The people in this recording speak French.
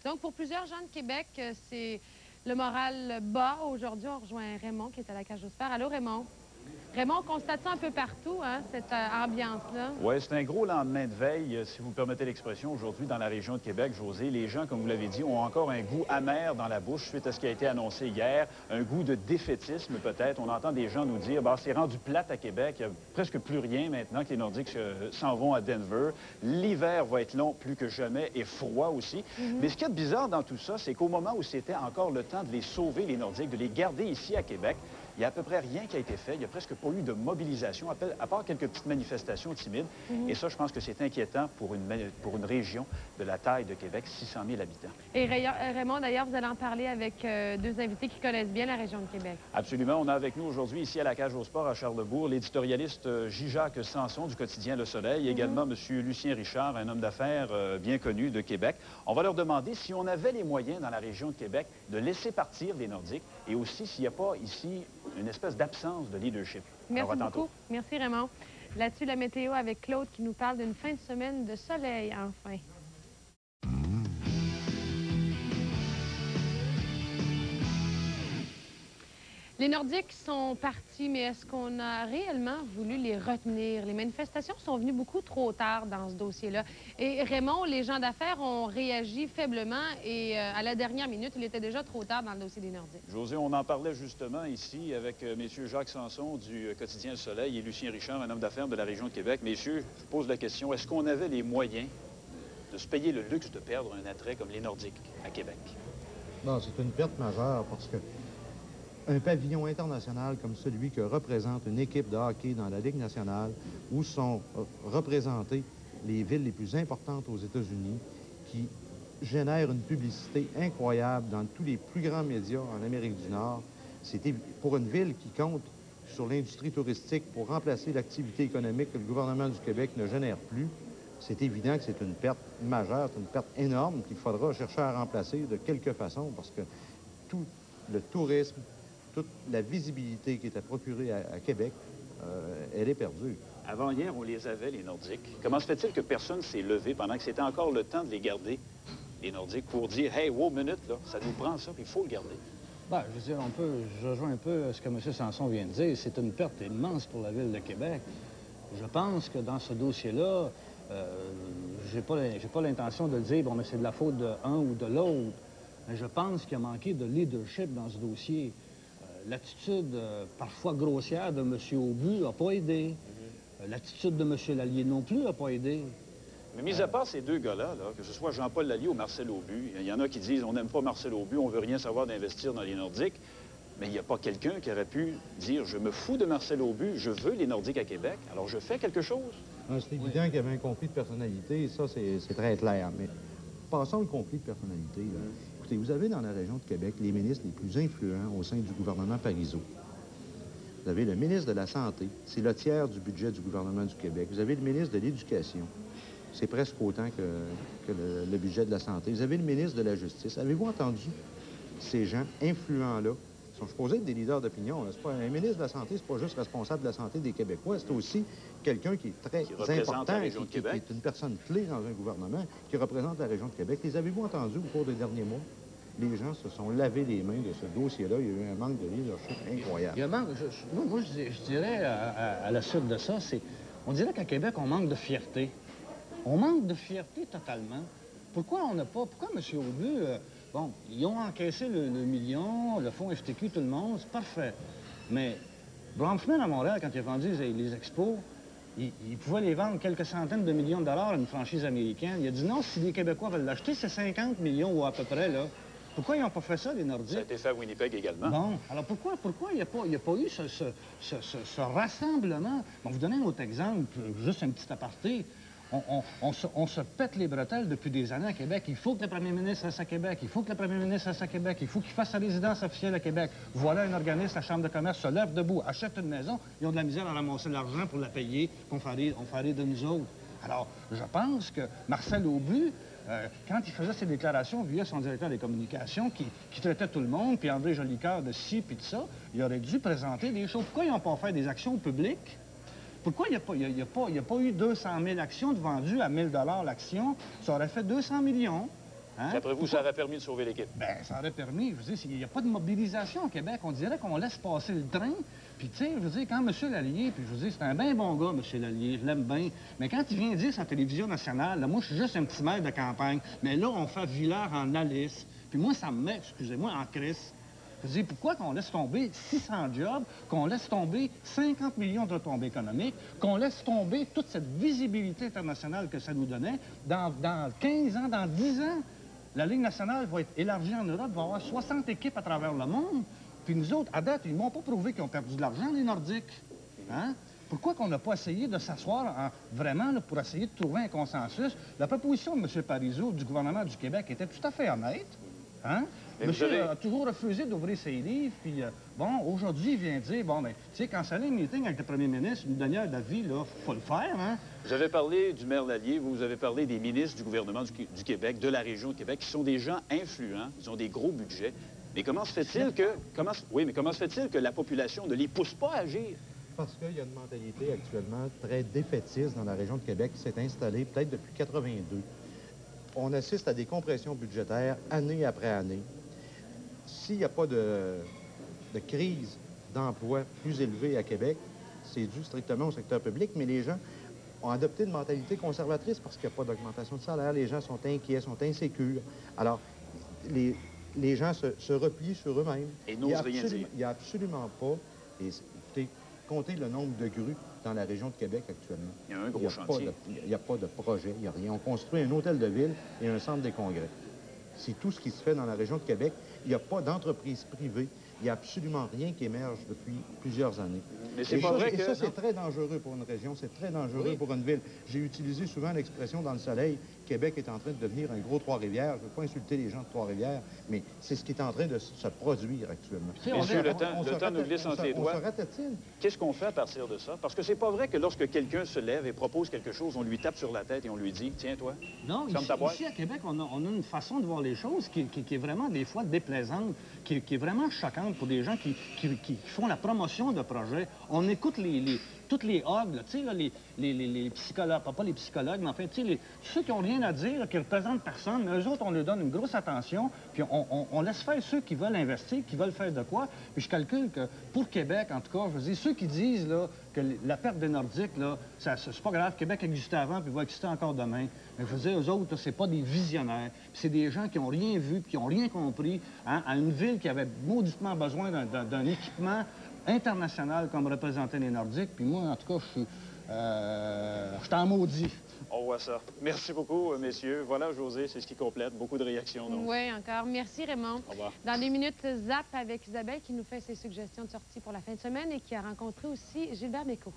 Donc, pour plusieurs gens de Québec, c'est le moral bas. Aujourd'hui, on rejoint Raymond qui est à la Cage aux Sphères. Allô, Raymond? Raymond, on constate ça un peu partout, hein, cette ambiance-là. Oui, c'est un gros lendemain de veille, si vous permettez l'expression, aujourd'hui dans la région de Québec, José. Les gens, comme vous l'avez dit, ont encore un goût amer dans la bouche suite à ce qui a été annoncé hier. Un goût de défaitisme, peut-être. On entend des gens nous dire, bah, c'est rendu plate à Québec. Il n'y a presque plus rien maintenant que les Nordiques s'en vont à Denver. L'hiver va être long plus que jamais et froid aussi. Mais ce qu'il y a de bizarre dans tout ça, c'est qu'au moment où c'était encore le temps de les sauver, les Nordiques, de les garder ici à Québec, il n'y a à peu près rien qui a été fait. Il n'y a presque pas eu de mobilisation, à part quelques petites manifestations timides. Et ça, je pense que c'est inquiétant pour une région de la taille de Québec, 600 000 habitants. Et Raymond, d'ailleurs, vous allez en parler avec deux invités qui connaissent bien la région de Québec. Absolument. On a avec nous aujourd'hui, ici à la Cage aux Sports à Charlesbourg, l'éditorialiste J-Jacques Sanson du quotidien Le Soleil, et également M. Lucien Richard, un homme d'affaires bien connu de Québec. On va leur demander si on avait les moyens dans la région de Québec de laisser partir les Nordiques et aussi s'il n'y a pas ici une espèce d'absence de leadership. Merci beaucoup. Merci, Raymond. Là-dessus, la météo avec Claude qui nous parle d'une fin de semaine de soleil, enfin. Les Nordiques sont partis, mais est-ce qu'on a réellement voulu les retenir? Les manifestations sont venues beaucoup trop tard dans ce dossier-là. Et Raymond, les gens d'affaires ont réagi faiblement et à la dernière minute, il était déjà trop tard dans le dossier des Nordiques. José, on en parlait justement ici avec messieurs Jacques Sanson du quotidien Le Soleil et Lucien Richard, un homme d'affaires de la région de Québec. Messieurs, je pose la question, est-ce qu'on avait les moyens de se payer le luxe de perdre un attrait comme les Nordiques à Québec? Non, c'est une perte majeure parce que un pavillon international comme celui que représente une équipe de hockey dans la Ligue nationale, où sont représentées les villes les plus importantes aux États-Unis, qui génèrent une publicité incroyable dans tous les plus grands médias en Amérique du Nord. C'était pour une ville qui compte sur l'industrie touristique pour remplacer l'activité économique que le gouvernement du Québec ne génère plus. C'est évident que c'est une perte majeure, c'est une perte énorme qu'il faudra chercher à remplacer de quelque façon, parce que tout le tourisme, toute la visibilité qui était procurée à Québec, elle est perdue. Avant hier, on les avait, les Nordiques. Comment se fait-il que personne ne s'est levé pendant que c'était encore le temps de les garder, les Nordiques, pour dire « Hey, wow, minute, là, ça nous prend ça, puis il faut le garder ». Bien, je veux dire, je rejoins un peu ce que M. Sanson vient de dire. C'est une perte immense pour la Ville de Québec. Je pense que dans ce dossier-là, j'ai pas l'intention de dire, bon, mais c'est de la faute de un ou de l'autre. Mais je pense qu'il y a manqué de leadership dans ce dossier. L'attitude parfois grossière de M. Aubu n'a pas aidé. L'attitude de M. Lallier non plus n'a pas aidé. Mais mis à part ces deux gars-là, que ce soit Jean-Paul Lallier ou Marcel Aubu, il y en a qui disent on n'aime pas Marcel Aubu, on veut rien savoir d'investir dans les Nordiques. Mais il n'y a pas quelqu'un qui aurait pu dire je me fous de Marcel Aubu, je veux les Nordiques à Québec, alors je fais quelque chose. C'est évident qu'il y avait un conflit de personnalité, ça c'est très clair. Mais passons au conflit de personnalité. Écoutez, vous avez dans la région de Québec les ministres les plus influents au sein du gouvernement Parizeau. Vous avez le ministre de la Santé, c'est le tiers du budget du gouvernement du Québec. Vous avez le ministre de l'Éducation, c'est presque autant que le budget de la Santé. Vous avez le ministre de la Justice. Avez-vous entendu ces gens influents-là? Ils sont supposés être des leaders d'opinion. Un ministre de la Santé, c'est pas juste responsable de la santé des Québécois, c'est aussi quelqu'un qui est très important, qui est une personne clé dans un gouvernement, qui représente la région de Québec. Les avez-vous entendus au cours des derniers mois? Les gens se sont lavés les mains de ce dossier-là. Il y a eu un manque de leadership incroyable. Il y a un manque, moi, je dirais, à la suite de ça, c'est... On dirait qu'à Québec, on manque de fierté. On manque de fierté totalement. Pourquoi on n'a pas... Pourquoi M. Aubu... bon, ils ont encaissé le million, le fonds FTQ, tout le monde, c'est parfait. Mais Bronfman à Montréal, quand il a vendu les expos, il pouvait les vendre quelques centaines de millions de dollars à une franchise américaine. Il a dit non, si les Québécois veulent l'acheter, c'est 50 millions ou à peu près, là. Pourquoi ils n'ont pas fait ça, les Nordiques? Ça a été fait à Winnipeg également. Bon, alors pourquoi il n'y a pas eu ce rassemblement? Bon, vous donner un autre exemple, juste un petit aparté. On se pète les bretelles depuis des années à Québec. Il faut que le premier ministre reste à Québec. Il faut que le premier ministre reste à Québec. Il faut qu'il fasse sa résidence officielle à Québec. Voilà un organisme, la Chambre de commerce se lève debout, achète une maison. Ils ont de la misère à ramasser l'argent pour la payer, qu'on ferait de nous autres. Alors, je pense que Marcel Aubu, quand il faisait ses déclarations via son directeur des communications, qui traitait tout le monde, puis André Jolicoeur de ci, puis de ça, il aurait dû présenter des choses. Pourquoi ils n'ont pas fait des actions publiques? Pourquoi il n'y a pas eu 200 000 actions de vendues à 1 000 $ l'action? Ça aurait fait 200 millions. Hein? D'après vous, ça aurait permis de sauver l'équipe? Bien, ça aurait permis. Je veux dire, il n'y a pas de mobilisation au Québec. On dirait qu'on laisse passer le train. Puis, tu sais, je veux dire, quand M. Lallier, puis je veux dire, c'est un bien bon gars, M. Lallier, je l'aime bien. Mais quand il vient dire sur la télévision nationale, là, moi, je suis juste un petit maire de campagne. Mais là, on fait Villars en Alice. Puis moi, ça me met, excusez-moi, en crise. Je veux dire, pourquoi qu'on laisse tomber 600 jobs, qu'on laisse tomber 50 millions de retombées économiques, qu'on laisse tomber toute cette visibilité internationale que ça nous donnait dans 15 ans, dans 10 ans? La Ligue nationale va être élargie en Europe, va avoir 60 équipes à travers le monde. Puis nous autres, à date, ils ne m'ont pas prouvé qu'ils ont perdu de l'argent, les Nordiques. Hein? Pourquoi qu'on n'a pas essayé de s'asseoir vraiment là, pour essayer de trouver un consensus? La proposition de M. Parizeau du gouvernement du Québec était tout à fait honnête. Hein? Monsieur a toujours refusé d'ouvrir ses livres, puis bon, aujourd'hui, il vient dire, bon, ben, tu sais, quand ça allait un meeting avec le premier ministre, une demi-heure d'avis, là, faut le faire, hein? Vous avez parlé du maire Lallier, vous avez parlé des ministres du gouvernement du Québec, de la région de Québec, qui sont des gens influents, ils ont des gros budgets. Mais comment se fait-il que... comment se fait-il que la population ne les pousse pas à agir? Parce qu'il y a une mentalité actuellement très défaitiste dans la région de Québec qui s'est installée peut-être depuis 82. On assiste à des compressions budgétaires année après année. S'il n'y a pas de crise d'emploi plus élevée à Québec, c'est dû strictement au secteur public, mais les gens ont adopté une mentalité conservatrice parce qu'il n'y a pas d'augmentation de salaire. Les gens sont inquiets, sont insécures. Alors, les gens se replient sur eux-mêmes. Et n'osent rien dire. Il n'y a absolument pas... Et, écoutez, comptez le nombre de grues dans la région de Québec actuellement. Il y a un gros chantier. Il n'y a pas de projet, il n'y a rien. On construit un hôtel de ville et un centre des congrès. C'est tout ce qui se fait dans la région de Québec. Il n'y a pas d'entreprise privée. Il n'y a absolument rien qui émerge depuis plusieurs années. Mais c'est pas vrai que... Et ça, c'est très dangereux pour une région, c'est très dangereux pour une ville. J'ai utilisé souvent l'expression dans le soleil, Québec est en train de devenir un gros Trois-Rivières. Je ne veux pas insulter les gens de Trois-Rivières, mais c'est ce qui est en train de se produire actuellement. Messieurs, le temps nous glisse entre les doigts. On se rate-t-il? Qu'est-ce qu'on fait à partir de ça? Parce que c'est pas vrai que lorsque quelqu'un se lève et propose quelque chose, on lui tape sur la tête et on lui dit, tiens, toi, non, ici à Québec, on a une façon de voir les choses qui est vraiment des fois déplaisante, qui est vraiment choquante pour des gens qui font la promotion de projets. On écoute toutes les hogs, tu sais, les psychologues, pas les psychologues, mais en fait, tu sais, ceux qui n'ont rien à dire, qui ne représentent personne, mais eux autres, on leur donne une grosse attention, puis on laisse faire ceux qui veulent investir, qui veulent faire de quoi. Puis je calcule que pour Québec, en tout cas, je veux dire, ceux qui disent là, que la perte des Nordiques, là, c'est pas grave, Québec existait avant, puis va exister encore demain. Mais je veux dire, eux autres, c'est pas des visionnaires, puis c'est des gens qui n'ont rien vu, puis qui n'ont rien compris, hein, à une ville qui avait mauditement besoin d'un équipement international comme représentaient les Nordiques. Puis moi, en tout cas, je suis en maudit. On voit ça. Merci beaucoup, messieurs. Voilà, José, c'est ce qui complète. Beaucoup de réactions. Oui, encore. Merci, Raymond. Au revoir. Dans des minutes, Zap avec Isabelle qui nous fait ses suggestions de sortie pour la fin de semaine et qui a rencontré aussi Gilbert Bécaud.